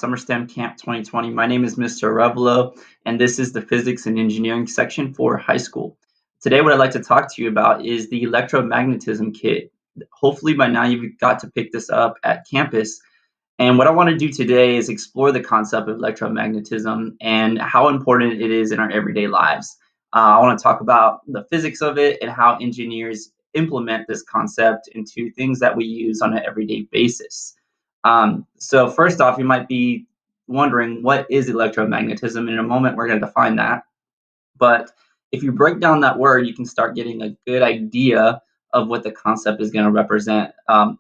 Summer STEM Camp 2020. My name is Mr. Revelo, and this is the Physics and Engineering section for high school. Today, what I'd like to talk to you about is the Electromagnetism kit. Hopefully, by now you've got to pick this up at campus. And what I want to do today is explore the concept of electromagnetism and how important it is in our everyday lives. I want to talk about the physics of it and how engineers implement this concept into things that we use on an everyday basis. So first off, you might be wondering, what is electromagnetism? In a moment, we're going to define that. But if you break down that word, you can start getting a good idea of what the concept is going to represent.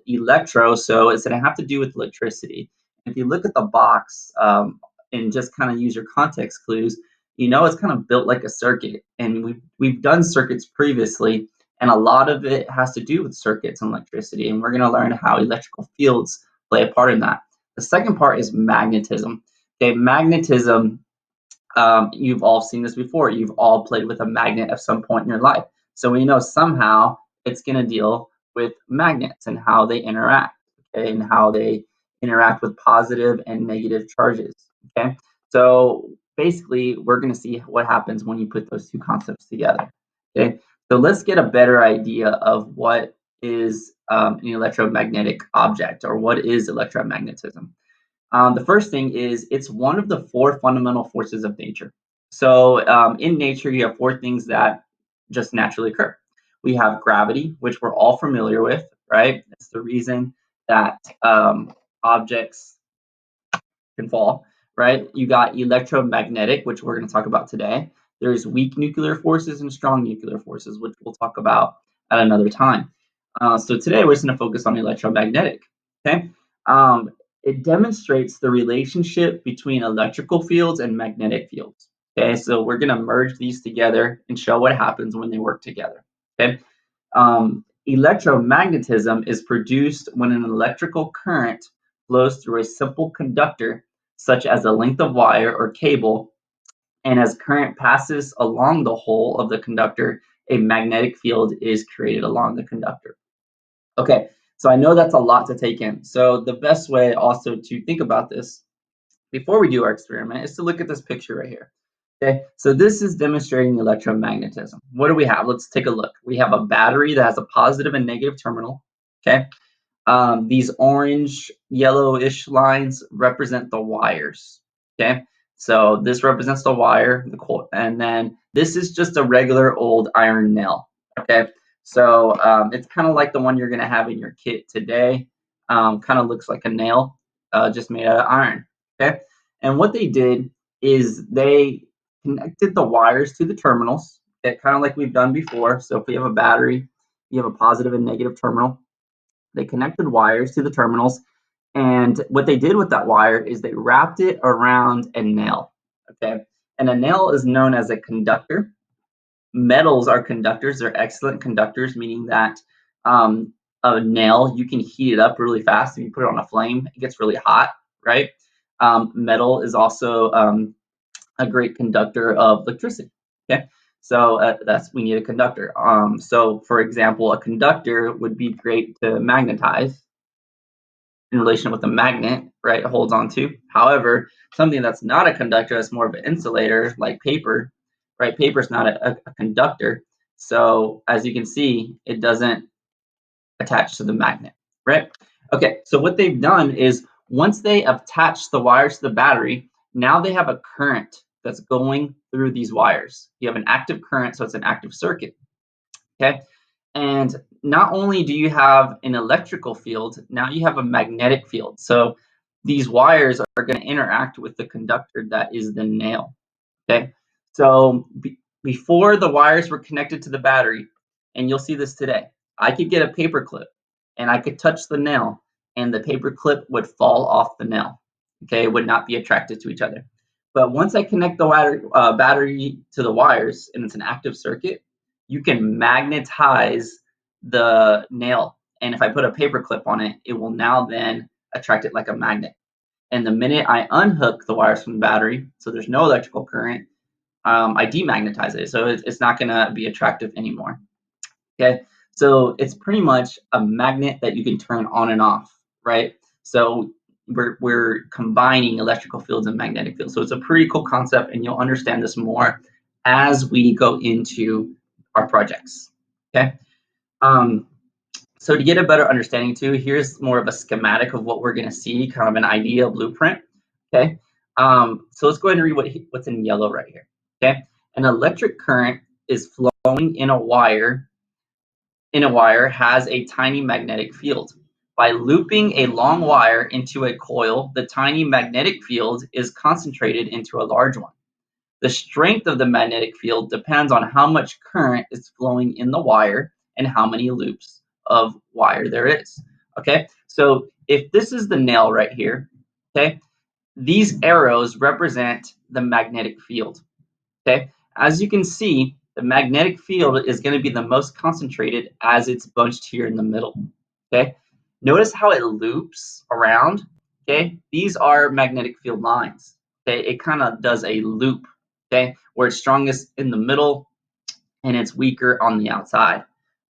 Electro, so it's going to have to do with electricity. If you look at the box and just kind of use your context clues, you know it's kind of built like a circuit. And we've done circuits previously, and a lot of it has to do with circuits and electricity. And we're going to learn how electrical fields play a part in that. The second part is magnetism. Okay, magnetism, you've all seen this before. You've all played with a magnet at some point in your life. So we know somehow it's going to deal with magnets and how they interact, okay, and how they interact with positive and negative charges, okay? So basically, we're going to see what happens when you put those two concepts together, okay? So let's get a better idea of what is an electromagnetic object, or what is electromagnetism. The first thing is it's one of the four fundamental forces of nature. So in nature, you have four things that just naturally occur. We have gravity, which we're all familiar with, right? It's the reason that objects can fall, right? You got electromagnetic, which we're going to talk about today. There's weak nuclear forces and strong nuclear forces, which we'll talk about at another time. So today we're just going to focus on electromagnetic, okay? It demonstrates the relationship between electrical fields and magnetic fields. Okay, so we're going to merge these together and show what happens when they work together. Okay, electromagnetism is produced when an electrical current flows through a simple conductor, such as a length of wire or cable, and as current passes along the whole of the conductor, a magnetic field is created along the conductor. Okay, so I know that's a lot to take in. So the best way also to think about this before we do our experiment is to look at this picture right here. Okay, so this is demonstrating electromagnetism. What do we have? Let's take a look. We have a battery that has a positive and negative terminal. Okay, these orange, yellowish lines represent the wires. Okay, so this represents the wire, and then this is just a regular old iron nail. Okay, so it's kind of like the one you're going to have in your kit today. Kind of looks like a nail, just made out of iron. Okay, and what they did is they connected the wires to the terminals, okay, kind of like we've done before. So if we have a battery, you have a positive and negative terminal. They connected wires to the terminals, and what they did with that wire is they wrapped it around a nail, okay? And a nail is known as a conductor. Metals are conductors. They're excellent conductors, meaning that a nail, you can heat it up really fast. If you put it on a flame, it gets really hot, right? Metal is also a great conductor of electricity, okay? So we need a conductor. So for example, a conductor would be great to magnetize in relation with a magnet, right? It holds on to. However, something that's not a conductor, that's more of an insulator, like paper, right? Paper is not a conductor. So as you can see, it doesn't attach to the magnet, right? Okay, so what they've done is once they attach the wires to the battery, now they have a current that's going through these wires. You have an active current, so it's an active circuit, okay? And not only do you have an electrical field, now you have a magnetic field. So these wires are going to interact with the conductor that is the nail, okay? So before the wires were connected to the battery, and you'll see this today, I could get a paper clip and I could touch the nail and the paper clip would fall off the nail, okay? It would not be attracted to each other. But once I connect the battery to the wires and it's an active circuit, you can magnetize the nail. And if I put a paper clip on it, it will now then attract it like a magnet. And the minute I unhook the wires from the battery, so there's no electrical current, I demagnetize it. So it's not going to be attractive anymore. Okay, so it's pretty much a magnet that you can turn on and off, right? So we're combining electrical fields and magnetic fields. So it's a pretty cool concept, and you'll understand this more as we go into our projects. Okay. So to get a better understanding too, here's more of a schematic of what we're going to see, kind of an idea blueprint. Okay. So let's go ahead and read what's in yellow right here. Okay. An electric current is flowing in a wire has a tiny magnetic field. By looping a long wire into a coil, the tiny magnetic field is concentrated into a large one. The strength of the magnetic field depends on how much current is flowing in the wire and how many loops of wire there is. Okay, so if this is the nail right here, okay, these arrows represent the magnetic field. Okay, as you can see, the magnetic field is going to be the most concentrated as it's bunched here in the middle. Okay, notice how it loops around. Okay, these are magnetic field lines. Okay, it kind of does a loop. Okay, where it's strongest in the middle and it's weaker on the outside.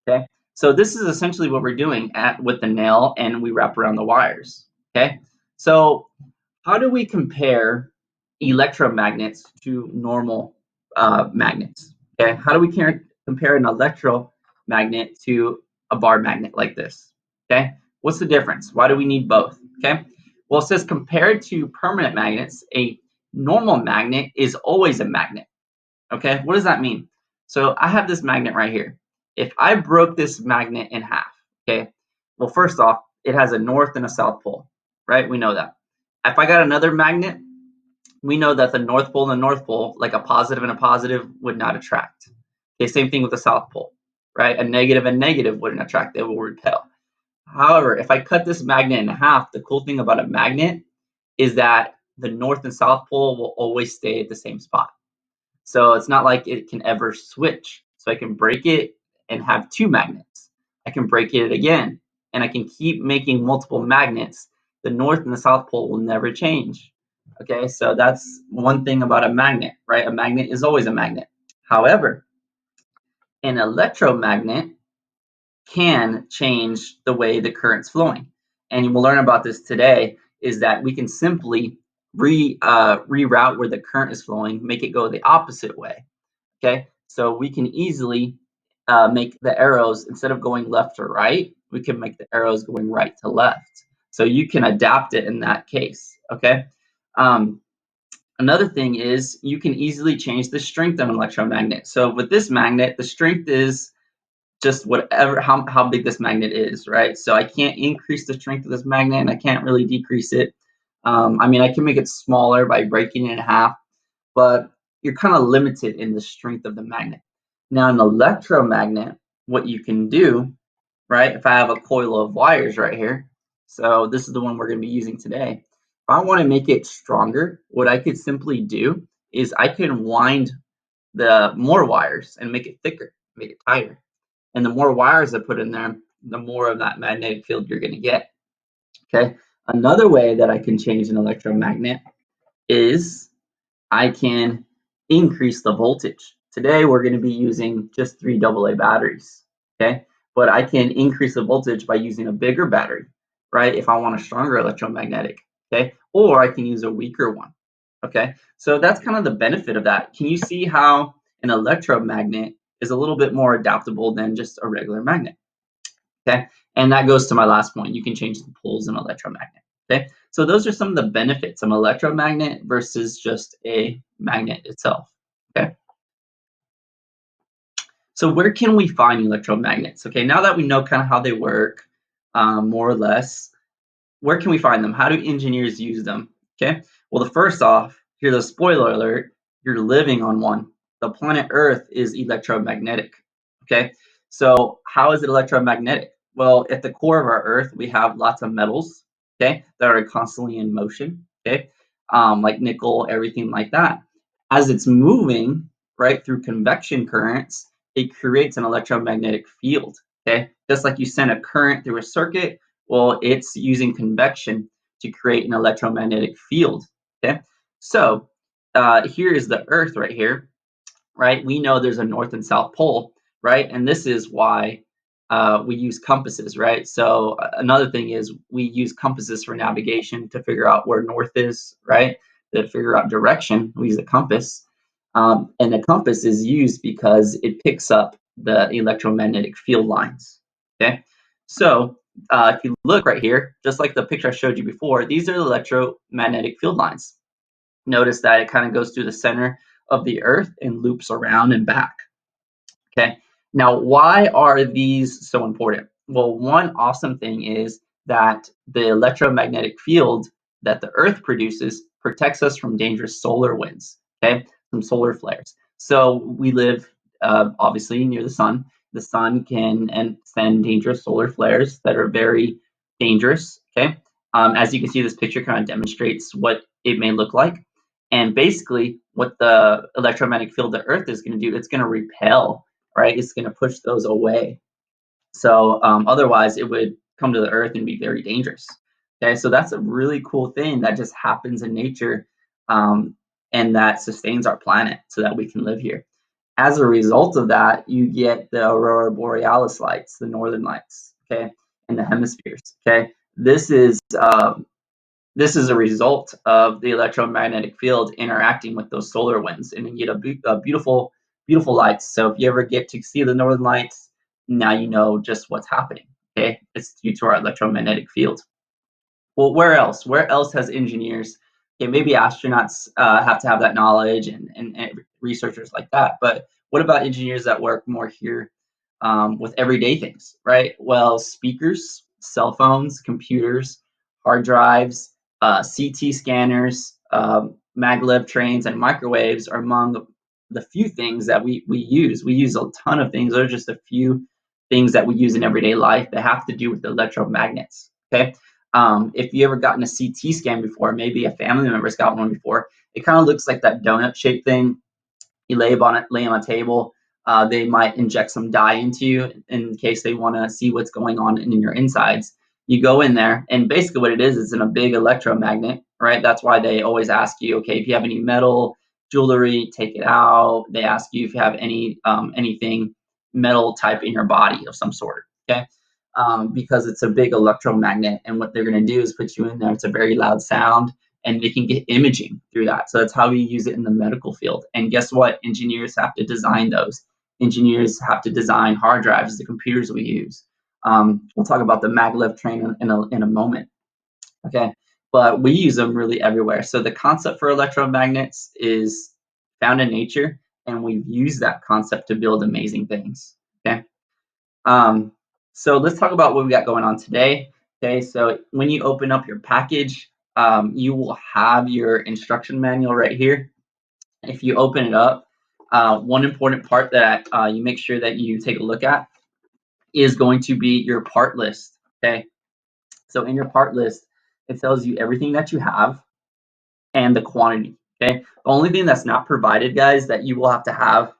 Okay, so this is essentially what we're doing with the nail, and we wrap around the wires. Okay, so how do we compare electromagnets to normal magnets? Okay, how do we compare an electromagnet to a bar magnet like this? Okay, what's the difference? Why do we need both? Okay, well, it says compared to permanent magnets, a normal magnet is always a magnet. Okay, what does that mean? So I have this magnet right here. If I broke this magnet in half, okay, well, first off, it has a north and a south pole, right? We know that. If I got another magnet, we know that the north pole and the north pole, like a positive and a positive, would not attract. Okay, same thing with the south pole, right? A negative and negative wouldn't attract, they will repel. However, if I cut this magnet in half, the cool thing about a magnet is that the north and south pole will always stay at the same spot. So it's not like it can ever switch. So I can break it and have two magnets. I can break it again, and I can keep making multiple magnets. The north and the south pole will never change. Okay, so that's one thing about a magnet, right? A magnet is always a magnet. However, an electromagnet can change the way the current's flowing. And we'll learn about this today, is that we can simply reroute where the current is flowing, make it go the opposite way. Okay, so we can easily make the arrows, instead of going left to right, we can make the arrows going right to left. So you can adapt it in that case. Okay. Another thing is you can easily change the strength of an electromagnet. So with this magnet, the strength is just whatever, how big this magnet is, right? So I can't increase the strength of this magnet, and I can't really decrease it. I mean, I can make it smaller by breaking it in half, but you're kind of limited in the strength of the magnet. Now, an electromagnet, what you can do, right? If I have a coil of wires right here, so this is the one we're going to be using today. If I want to make it stronger, what I could simply do is I can wind the more wires and make it thicker, make it tighter. And the more wires I put in there, the more of that magnetic field you're going to get. Okay. Another way that I can change an electromagnet is I can increase the voltage. Today, we're going to be using just 3 AA batteries, okay? But I can increase the voltage by using a bigger battery, right? If I want a stronger electromagnetic, okay? Or I can use a weaker one, okay? So that's kind of the benefit of that. Can you see how an electromagnet is a little bit more adaptable than just a regular magnet, okay? And that goes to my last point. You can change the poles in an electromagnet. Okay, so those are some of the benefits of an electromagnet versus just a magnet itself. Okay, so where can we find electromagnets? Okay, now that we know kind of how they work, more or less, where can we find them? How do engineers use them? Okay, well, the first off, here's a spoiler alert: you're living on one. The planet Earth is electromagnetic. Okay, so how is it electromagnetic? Well, at the core of our Earth, we have lots of metals, okay, that are constantly in motion, okay, like nickel, everything like that. As it's moving, right, through convection currents, it creates an electromagnetic field, okay? Just like you send a current through a circuit, well, it's using convection to create an electromagnetic field, okay? So here is the Earth right here, right? We know there's a north and south pole, right? And this is why we use compasses, right? So another thing is we use compasses for navigation to figure out where north is, right? To figure out direction, we use a compass. And the compass is used because it picks up the electromagnetic field lines. Okay, so if you look right here, just like the picture I showed you before, these are the electromagnetic field lines. Notice that it kind of goes through the center of the Earth and loops around and back. Okay. Now, why are these so important? Well, one awesome thing is that the electromagnetic field that the Earth produces protects us from dangerous solar winds, okay, from solar flares. So we live obviously near the sun. The sun can and send dangerous solar flares that are very dangerous. Okay. As you can see, this picture kind of demonstrates what it may look like. And basically, what the electromagnetic field of the Earth is going to do, it's going to repel, right? It's going to push those away. So otherwise, it would come to the Earth and be very dangerous. Okay, so that's a really cool thing that just happens in nature, um, and that sustains our planet so that we can live here. As a result of that, you get the aurora borealis lights, the northern lights, okay, in the hemispheres. Okay, this is a result of the electromagnetic field interacting with those solar winds, and you get a beautiful, beautiful lights. So if you ever get to see the northern lights, now you know just what's happening. Okay, it's due to our electromagnetic field. Well, where else? Where else has engineers? Okay, maybe astronauts have to have that knowledge and researchers like that. But what about engineers that work more here with everyday things, right? Well, speakers, cell phones, computers, hard drives, CT scanners, maglev trains, and microwaves are among the few things that we use. We use a ton of things. Those are just a few things that we use in everyday life that have to do with electromagnets. Okay. If you ever gotten a CT scan before, maybe a family member's got one before, it kind of looks like that donut shaped thing. You lay on a table. They might inject some dye into you in case they want to see what's going on in your insides. You go in there, and basically what it is in a big electromagnet, right? That's why they always ask you, okay, if you have any metal, jewelry, take it out. They ask you if you have anything metal type in your body of some sort, okay? Because it's a big electromagnet, and what they're going to do is put you in there. It's a very loud sound, and they can get imaging through that. So that's how we use it in the medical field. And guess what? Engineers have to design those. Engineers have to design hard drives, the computers we use. We'll talk about the maglev train in a moment. Okay, but we use them really everywhere. So the concept for electromagnets is found in nature, and we've used that concept to build amazing things. Okay. Um, so let's talk about what we got going on today. Okay, so when you open up your package, you will have your instruction manual right here. If you open it up, one important part that you make sure that you take a look at is going to be your part list. Okay, so in your part list, it tells you everything that you have and the quantity. Okay, the only thing that's not provided, guys, that you will have to have,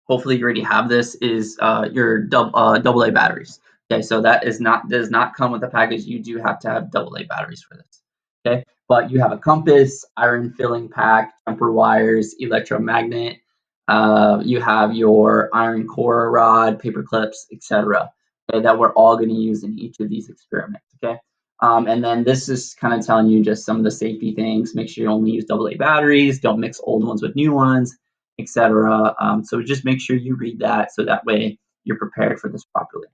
hopefully you already have this, is your double A batteries. Okay, so that does not come with the package. You do have to have double A batteries for this. Okay, but you have a compass, iron filling pack, jumper wires, electromagnet. You have your iron core rod, paper clips, etc. Okay, that we're all going to use in each of these experiments. Okay. And then this is kind of telling you just some of the safety things. Make sure you only use double A batteries. Don't mix old ones with new ones, etc. So just make sure you read that so that way you're prepared for this properly.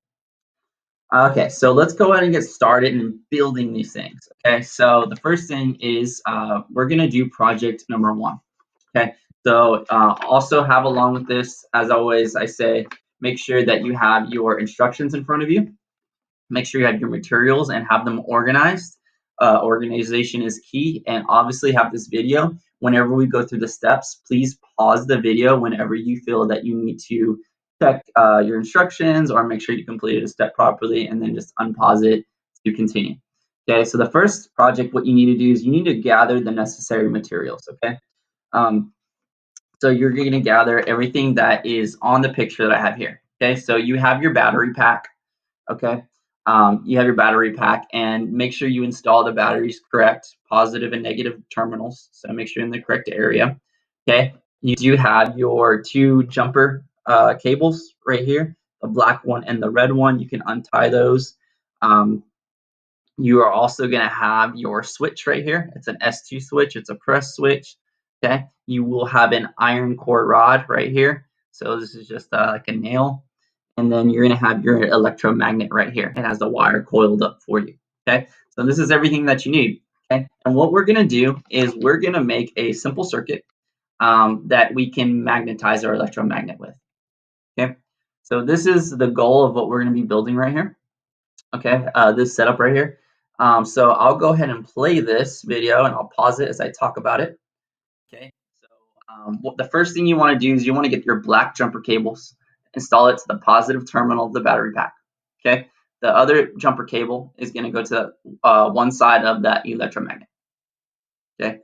Okay, so let's go ahead and get started in building these things. Okay, so the first thing is we're going to do project number 1. Okay, so also have along with this, as always, I say, make sure that you have your instructions in front of you. Make sure you have your materials and have them organized. Organization is key, and obviously have this video. Whenever we go through the steps, please pause the video whenever you feel that you need to check your instructions or make sure you completed a step properly, and then just unpause it to continue. Okay, so the first project, what you need to do is you need to gather the necessary materials, okay? Um, so you're going to gather everything that is on the picture that I have here, okay? So you have your battery pack, okay? You have your battery pack, and make sure you install the batteries correct, positive and negative terminals. So make sure you're in the correct area. Okay. You do have your 2 jumper cables right here. the black one and the red one. You can untie those. You are also going to have your switch right here. It's an S2 switch. It's a press switch. Okay. You will have an iron core rod right here. So this is just like a nail. And then you're going to have your electromagnet right here. It has the wire coiled up for you. Okay. So this is everything that you need. Okay. And what we're going to do is we're going to make a simple circuit that we can magnetize our electromagnet with. Okay. So this is the goal of what we're going to be building right here. Okay, this setup right here. So I'll go ahead and play this video and I'll pause it as I talk about it. Okay, so what the first thing you want to do is you want to get your black jumper cables, install it to the positive terminal of the battery pack. Okay, the other jumper cable is going to go to one side of that electromagnet. Okay,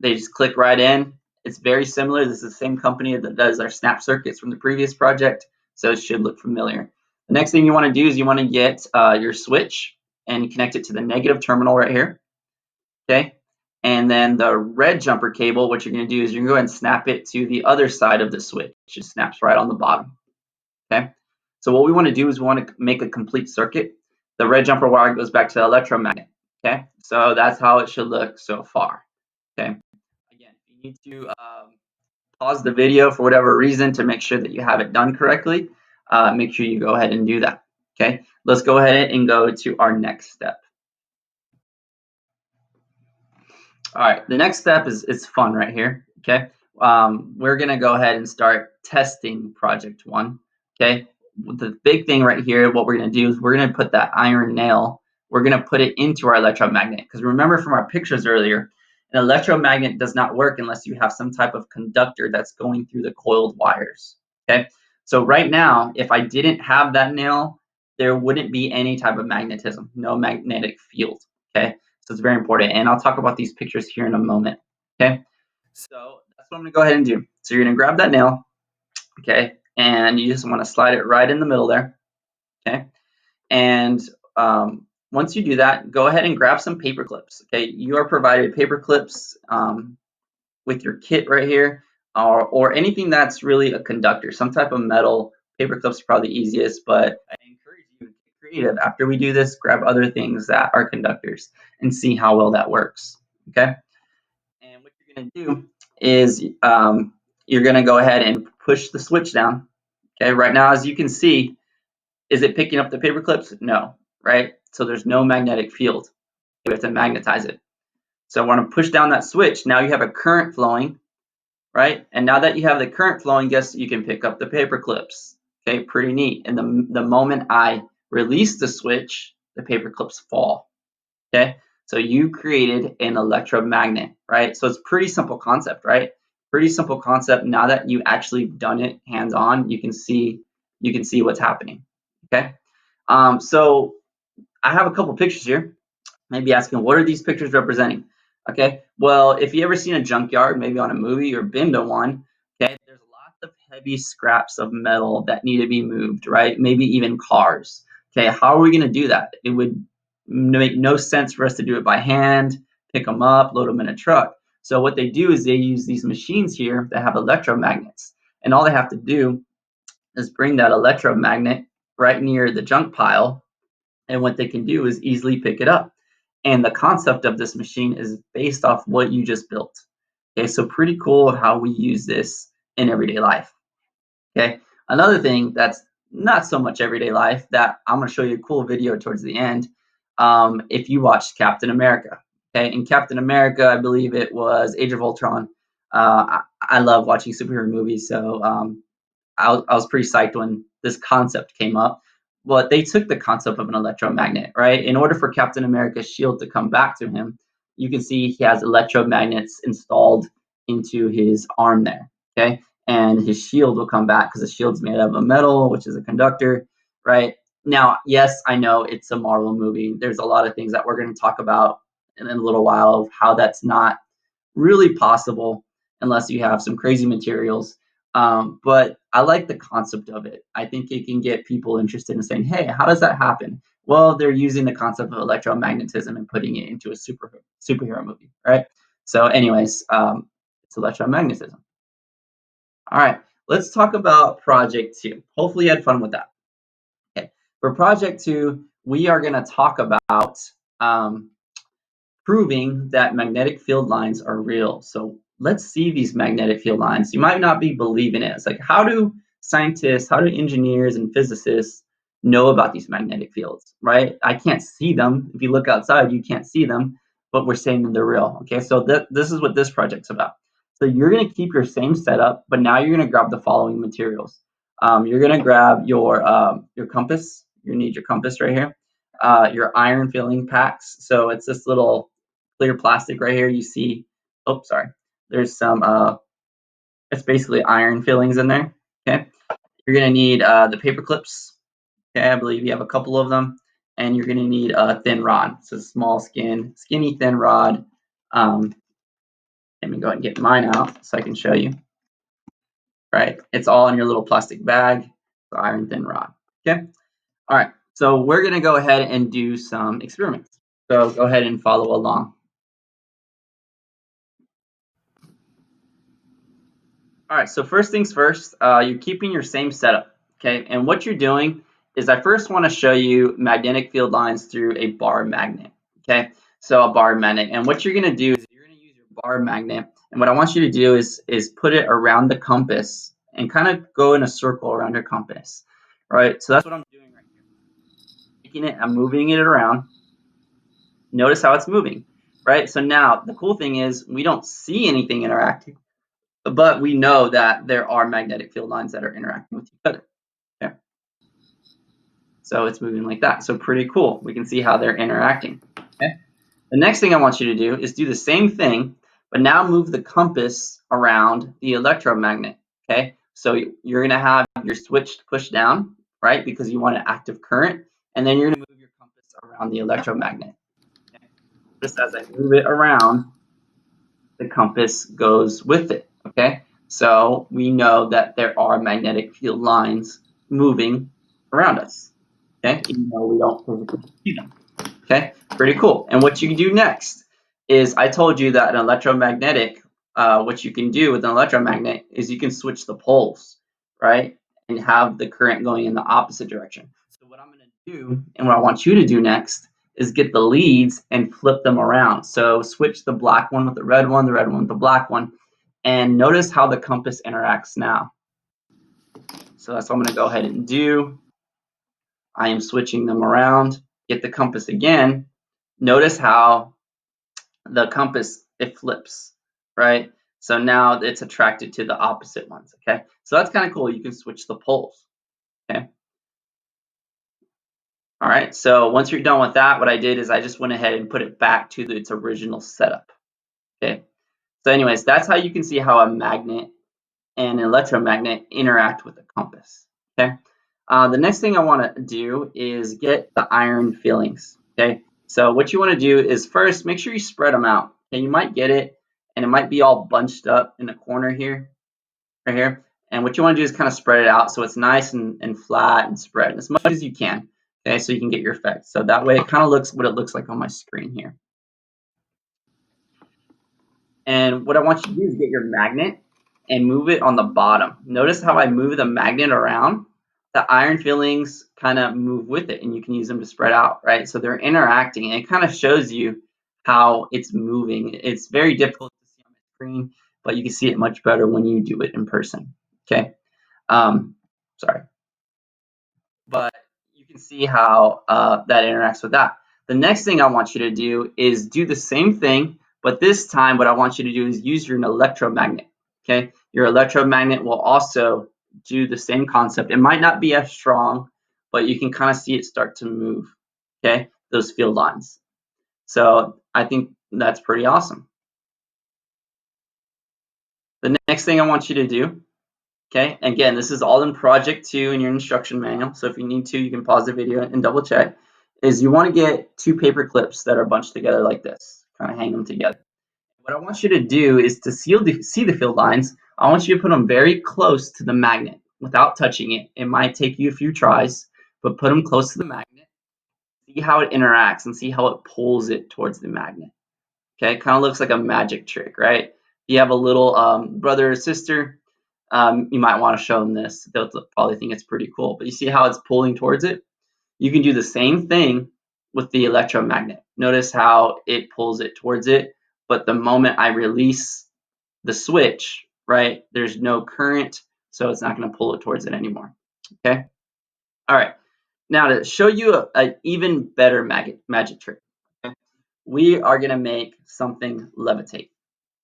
they just click right in. It's very similar. This is the same company that does our snap circuits from the previous project, so it should look familiar. The next thing you want to do is you want to get your switch and connect it to the negative terminal right here. Okay, and then the red jumper cable, what you're going to do is you're going to go ahead and snap it to the other side of the switch. It just snaps right on the bottom. Okay, so what we want to do is we want to make a complete circuit. The red jumper wire goes back to the electromagnet. Okay, so that's how it should look so far. Okay, again, if you need to pause the video for whatever reason to make sure that you have it done correctly, make sure you go ahead and do that. Okay, let's go ahead and go to our next step. All right, the next step is fun right here. Okay, we're gonna go ahead and start testing project one. Okay, the big thing right here, what we're gonna do is we're gonna put that iron nail. We're gonna put it into our electromagnet because remember from our pictures earlier, an electromagnet does not work unless you have some type of conductor that's going through the coiled wires. Okay, so right now, if I didn't have that nail, there wouldn't be any type of magnetism, no magnetic field. Okay. So it's very important. And I'll talk about these pictures here in a moment. Okay. So that's what I'm going to go ahead and do. So you're going to grab that nail. Okay. And you just want to slide it right in the middle there. Okay. And once you do that, go ahead and grab some paper clips. Okay. You are provided paper clips with your kit right here or anything that's really a conductor, some type of metal. Paper clips are probably the easiest, but I encourage you to get creative. After we do this, grab other things that are conductors and see how well that works. Okay. And what you're going to do is you're going to go ahead and push the switch down. Okay. Right now, as you can see, is it picking up the paper clips? No. Right. So there's no magnetic field. We have to magnetize it. So I want to push down that switch. Now you have a current flowing, right? And now that you have the current flowing, guess you can pick up the paper clips. Okay, pretty neat. And the moment I release the switch, the paper clips fall. Okay, so you created an electromagnet, right? So it's pretty simple concept, right? Pretty simple concept. Now that you actually done it hands-on, you can see what's happening. Okay, so I have a couple pictures here. Maybe asking, what are these pictures representing? Okay, well, if you ever seen a junkyard, maybe on a movie or been to one, okay, there's lots of heavy scraps of metal that need to be moved, right? Maybe even cars. Okay, how are we going to do that? It would make no sense for us to do it by hand, pick them up, load them in a truck. So what they do is they use these machines here that have electromagnets, and all they have to do is bring that electromagnet right near the junk pile, and what they can do is easily pick it up. And the concept of this machine is based off what you just built. Okay, so pretty cool how we use this in everyday life. Okay, another thing that's not so much everyday life that I'm going to show you a cool video towards the end. If you watched Captain America, okay, in Captain America, I believe it was Age of Ultron. I love watching superhero movies, so I was pretty psyched when this concept came up. But they took the concept of an electromagnet, right? In order for Captain America's shield to come back to him, you can see he has electromagnets installed into his arm there, okay? And his shield will come back because the shield's made of a metal, which is a conductor, right? Now, yes, I know it's a Marvel movie. There's a lot of things that we're going to talk about in a little while of how that's not really possible unless you have some crazy materials. But I like the concept of it. I think it can get people interested in saying, hey, how does that happen? Well, they're using the concept of electromagnetism and putting it into a superhero movie, right? So anyways, it's electromagnetism. All right, let's talk about project two. Hopefully you had fun with that. For project 2, we are going to talk about proving that magnetic field lines are real. So let's see these magnetic field lines. You might not be believing it. It's like, how do scientists, how do engineers and physicists know about these magnetic fields, right? I can't see them. If you look outside, you can't see them, but we're saying that they're real. Okay, so this is what this project's about. So you're going to keep your same setup, but now you're going to grab the following materials. You're going to grab your compass. You need your compass right here. Your iron filling packs. So it's this little clear plastic right here. You see, oh, sorry. There's some, it's basically iron fillings in there. Okay. You're going to need the paper clips. Okay. I believe you have a couple of them. And you're going to need a thin rod. So small skinny thin rod. Let me go ahead and get mine out so I can show you. Right. It's all in your little plastic bag. The iron thin rod. Okay. All right. So we're going to go ahead and do some experiments. So go ahead and follow along. All right, so first things first, you're keeping your same setup, okay? And what you're doing is I first want to show you magnetic field lines through a bar magnet, okay? So a bar magnet, and what you're going to do is you're going to use your bar magnet, and what I want you to do is put it around the compass and kind of go in a circle around your compass, right? So that's what I'm doing right here. Taking it, I'm moving it around. Notice how it's moving, right? So now the cool thing is we don't see anything interacting, but we know that there are magnetic field lines that are interacting with each other. Okay. So it's moving like that. So pretty cool. We can see how they're interacting. Okay. The next thing I want you to do is do the same thing, but now move the compass around the electromagnet. Okay. So you're going to have your switch pushed down, right? Because you want an active current. And then you're going to move your compass around the electromagnet. Okay. Just as I move it around, the compass goes with it, okay? So we know that there are magnetic field lines moving around us, okay? Even though we don't physically see them, okay? Pretty cool. And what you can do next is I told you that an electromagnetic, what you can do with an electromagnet is you can switch the poles, right? And have the current going in the opposite direction. So what I'm going to do and what I want you to do next is get the leads and flip them around. So switch the black one with the red one with the black one, and notice how the compass interacts now. So that's what I'm going to go ahead and do. I am switching them around. Get the compass again. Notice how the compass, it flips, right? So now it's attracted to the opposite ones, okay? So that's kind of cool. You can switch the poles, okay? All right, so once you're done with that, what I did is I just went ahead and put it back to its original setup, okay? So anyways, that's how you can see how a magnet and an electromagnet interact with the compass, okay? The next thing I want to do is get the iron fillings, okay? So what you want to do is first make sure you spread them out. Okay, you might get it, and it might be all bunched up in the corner here, right here. And what you want to do is kind of spread it out so it's nice and flat and spread as much as you can, okay? So you can get your effect. So that way it kind of looks what it looks like on my screen here. And what I want you to do is get your magnet and move it on the bottom. Notice how I move the magnet around. The iron fillings kind of move with it, and you can use them to spread out, right? So they're interacting, and it kind of shows you how it's moving. It's very difficult to see on the screen, but you can see it much better when you do it in person, okay? Sorry. But you can see how that interacts with that. The next thing I want you to do is do the same thing, but this time what I want you to do is use your electromagnet, okay? Your electromagnet will also do the same concept. It might not be as strong, but you can kind of see it start to move, okay? Those field lines. So I think that's pretty awesome. The next thing I want you to do, okay, again, this is all in project 2 in your instruction manual, so if you need to, you can pause the video and double check, is you want to get 2 paper clips that are bunched together like this, kind of hang them together. What I want you to do is to see the field lines, I want you to put them very close to the magnet without touching it. It might take you a few tries, but put them close to the magnet, see how it interacts and see how it pulls it towards the magnet. Okay, it kind of looks like a magic trick, right? If you have a little brother or sister, you might want to show them this. They'll probably think it's pretty cool. But you see how it's pulling towards it? You can do the same thing with the electromagnet. Notice how it pulls it towards it, but the moment I release the switch, right, there's no current, so it's not going to pull it towards it anymore. Okay. All right. Now to show you an even better magic trick, okay, we are going to make something levitate.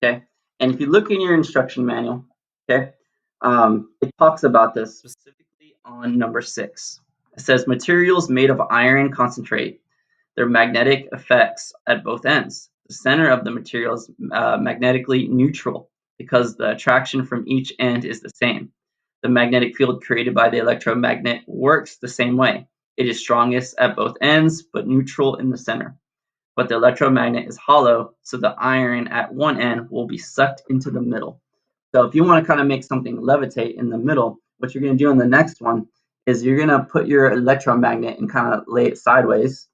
Okay. And if you look in your instruction manual, okay, it talks about this specifically on number 6. It says materials made of iron concentrate their magnetic effects at both ends. The center of the material is magnetically neutral because the attraction from each end is the same. The magnetic field created by the electromagnet works the same way. It is strongest at both ends, but neutral in the center. But the electromagnet is hollow, so the iron at one end will be sucked into the middle. So if you want to kind of make something levitate in the middle, what you're going to do in the next one is you're going to put your electromagnet and kind of lay it sideways.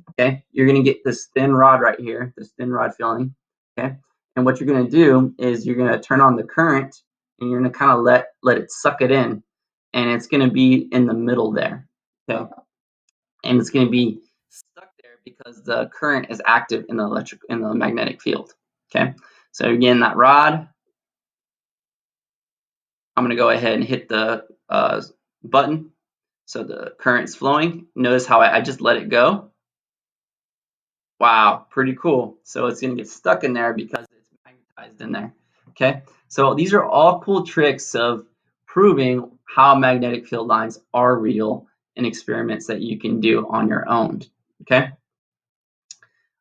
Okay, you're going to get this thin rod right here, this thin rod filling. Okay, and what you're going to do is you're going to turn on the current and you're going to kind of let it suck it in, and it's going to be in the middle there. Okay, and it's going to be stuck there because the current is active in the magnetic field. Okay, so again, that rod, I'm going to go ahead and hit the button so the current's flowing. Notice how I just let it go. Wow, pretty cool. So it's going to get stuck in there because it's magnetized in there. Okay, so these are all cool tricks of proving how magnetic field lines are real in experiments that you can do on your own. Okay.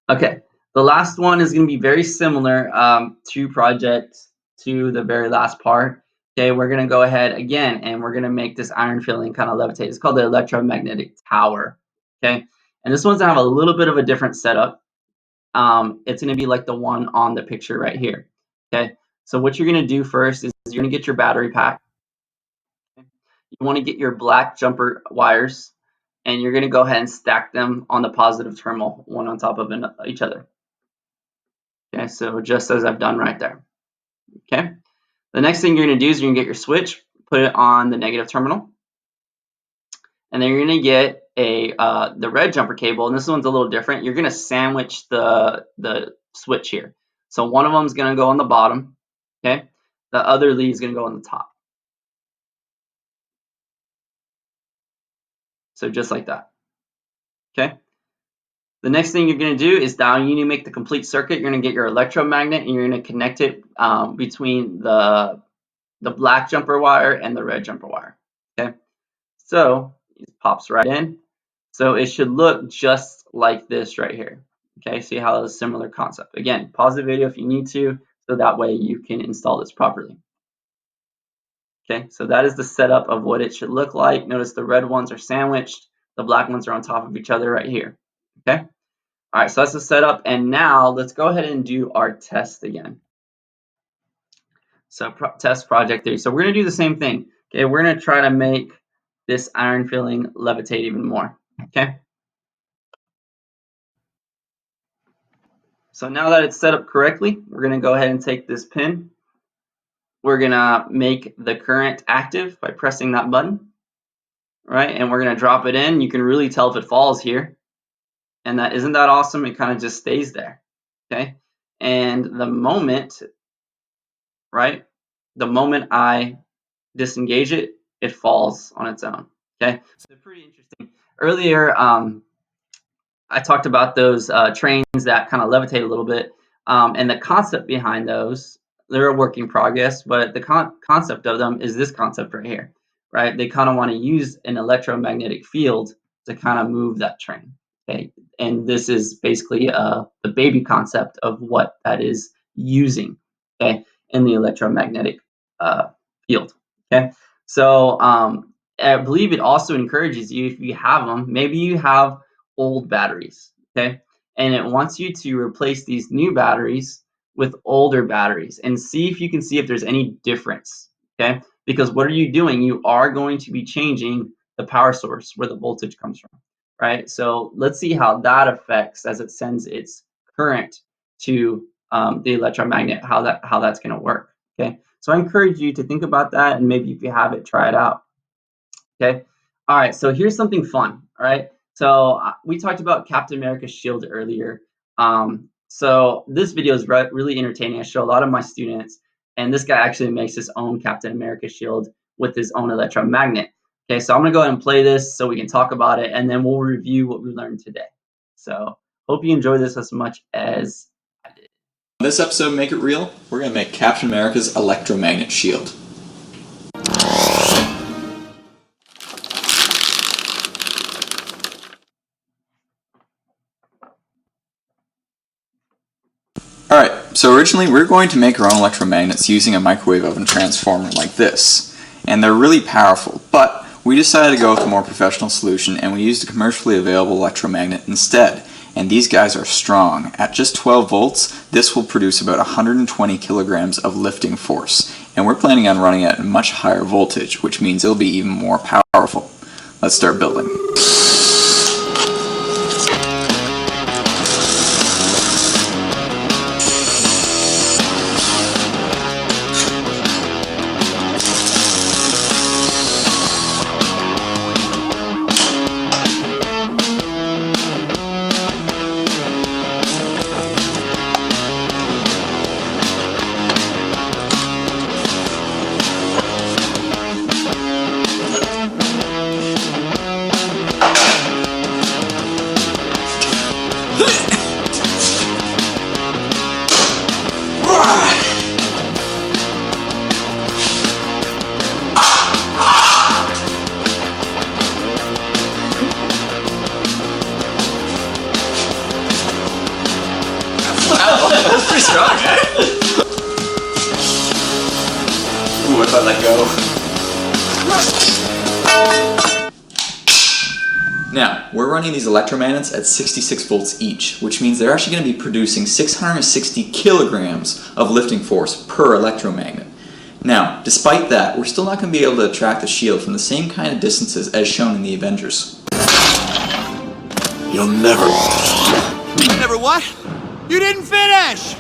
Okay, the last one is going to be very similar to the very last part. Okay, we're going to go ahead again and we're going to make this iron filling kind of levitate. It's called the electromagnetic tower. Okay, and this one's going to have a little bit of a different setup. It's going to be like the one on the picture right here. Okay, so what you're going to do first is you're going to get your battery pack. Okay? You want to get your black jumper wires, and you're going to go ahead and stack them on the positive terminal, one on top of each other. Okay, so just as I've done right there. Okay, the next thing you're going to do is you're going to get your switch, put it on the negative terminal, and then you're going to get the red jumper cable, and this one's a little different. You're going to sandwich the switch here. So one of them is going to go on the bottom, okay? The other lead is going to go on the top. So just like that, okay? The next thing you're going to do is down, you need to make the complete circuit. You're going to get your electromagnet, and you're going to connect it between the black jumper wire and the red jumper wire, okay? So it pops right in. So it should look just like this right here. Okay, see how it's a similar concept. Again, pause the video if you need to, so that way you can install this properly. Okay, so that is the setup of what it should look like. Notice the red ones are sandwiched, the black ones are on top of each other right here. Okay, all right, so that's the setup. And now let's go ahead and do our test again. So test project 3. So we're gonna do the same thing. Okay, we're gonna try to make this iron filling levitate even more. Okay. So now that it's set up correctly, we're going to go ahead and take this pin. We're going to make the current active by pressing that button, right? And we're going to drop it in. You can really tell if it falls here. And that isn't that awesome? It kind of just stays there, okay? And the moment, right? The moment I disengage it, it falls on its own, okay? So pretty interesting. Earlier, I talked about those trains that kind of levitate a little bit, and the concept behind those, they're a work in progress, but the concept of them is this concept right here, right? They kind of want to use an electromagnetic field to kind of move that train, okay? And this is basically the baby concept of what that is using, okay, in the electromagnetic field, okay? So I believe it also encourages you, if you have them, maybe you have old batteries, okay? And it wants you to replace these new batteries with older batteries and see if you can see if there's any difference, okay? Because what are you doing? You are going to be changing the power source where the voltage comes from, right? So let's see how that affects as it sends its current to the electromagnet, how that's going to work, okay? So I encourage you to think about that, and maybe if you have it, try it out, okay? All right, so here's something fun, all right? So we talked about Captain America's shield earlier. So this video is really entertaining. I show a lot of my students, and this guy actually makes his own Captain America shield with his own electromagnet. Okay, so I'm gonna go ahead and play this so we can talk about it, and then we'll review what we learned today. So hope you enjoy this as much as I did. This episode of Make It Real, we're going to make Captain America's Electromagnet shield. Alright, so originally we were going to make our own electromagnets using a microwave oven transformer like this. And they're really powerful, but we decided to go with a more professional solution and we used a commercially available electromagnet instead. And these guys are strong. At just 12 volts, this will produce about 120 kilograms of lifting force. And we're planning on running it at a much higher voltage, which means it'll be even more powerful. Let's start building. That's pretty strong, eh? Ooh, what if I let go? Now, we're running these electromagnets at 66 volts each, which means they're actually going to be producing 660 kilograms of lifting force per electromagnet. Now, despite that, we're still not going to be able to attract the shield from the same kind of distances as shown in the Avengers. You'll never... Never what? You didn't finish!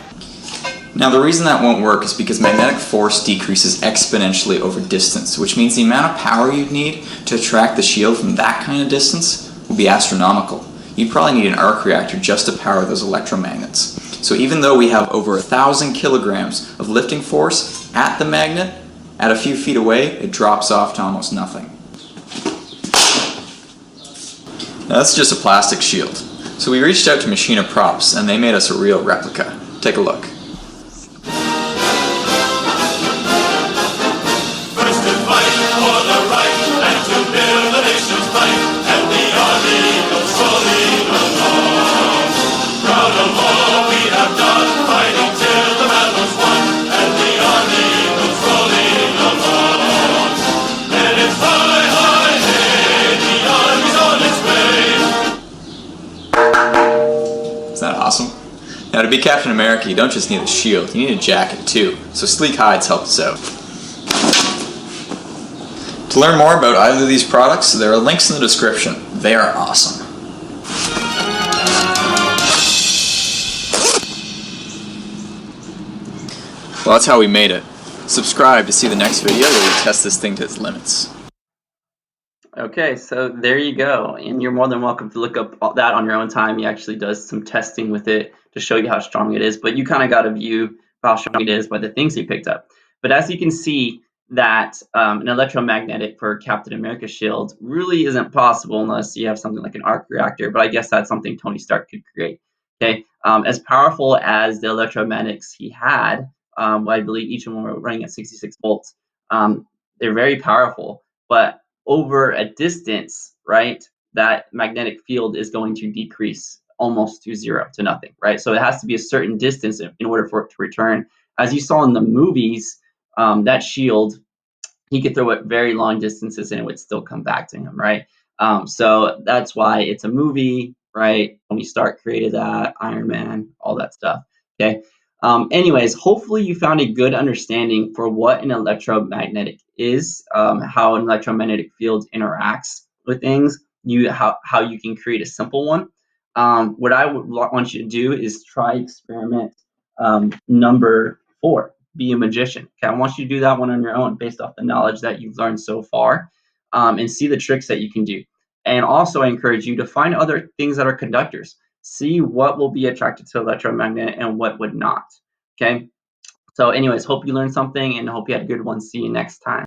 Now the reason that won't work is because magnetic force decreases exponentially over distance, which means the amount of power you'd need to attract the shield from that kind of distance would be astronomical. You'd probably need an arc reactor just to power those electromagnets. So even though we have over 1,000 kilograms of lifting force at the magnet, at a few feet away, it drops off to almost nothing. Now that's just a plastic shield. So we reached out to Machina Props and they made us a real replica. Take a look. First to fight for the right and to build the nation's might, and the army goes rolling along. Proud of all we have done, fighting till the battle's won, and the army goes rolling along. And it's high, high, hey, the army's on its way. Isn't that awesome? Now to be Captain America, you don't just need a shield, you need a jacket too. So Sleek Hides helped us out. To learn more about either of these products, there are links in the description. They are awesome. Well, that's how we made it. Subscribe to see the next video where we test this thing to its limits. Okay, so there you go, and you're more than welcome to look up that on your own time. He actually does some testing with it to show you how strong it is, but you kind of got a view of how strong it is by the things he picked up. But as you can see, that an electromagnetic for Captain America shield really isn't possible unless you have something like an arc reactor, but I guess that's something Tony Stark could create. Okay, as powerful as the electromagnetics he had, I believe each of them were running at 66 volts. They're very powerful, but over a distance, right, that magnetic field is going to decrease almost to zero, to nothing, right? So it has to be a certain distance in order for it to return. As you saw in the movies, that shield, he could throw it very long distances and it would still come back to him, right? So that's why it's a movie, right? Tony Stark created that, Iron Man, all that stuff, okay? Anyways, hopefully you found a good understanding for what an electromagnetic is, how an electromagnetic field interacts with things, how you can create a simple one. What I would want you to do is try experiment number 4, be a magician. Okay, I want you to do that one on your own based off the knowledge that you've learned so far, and see the tricks that you can do. And also I encourage you to find other things that are conductors. See what will be attracted to electromagnet and what would not. Okay. So anyways, hope you learned something and hope you had a good one. See you next time.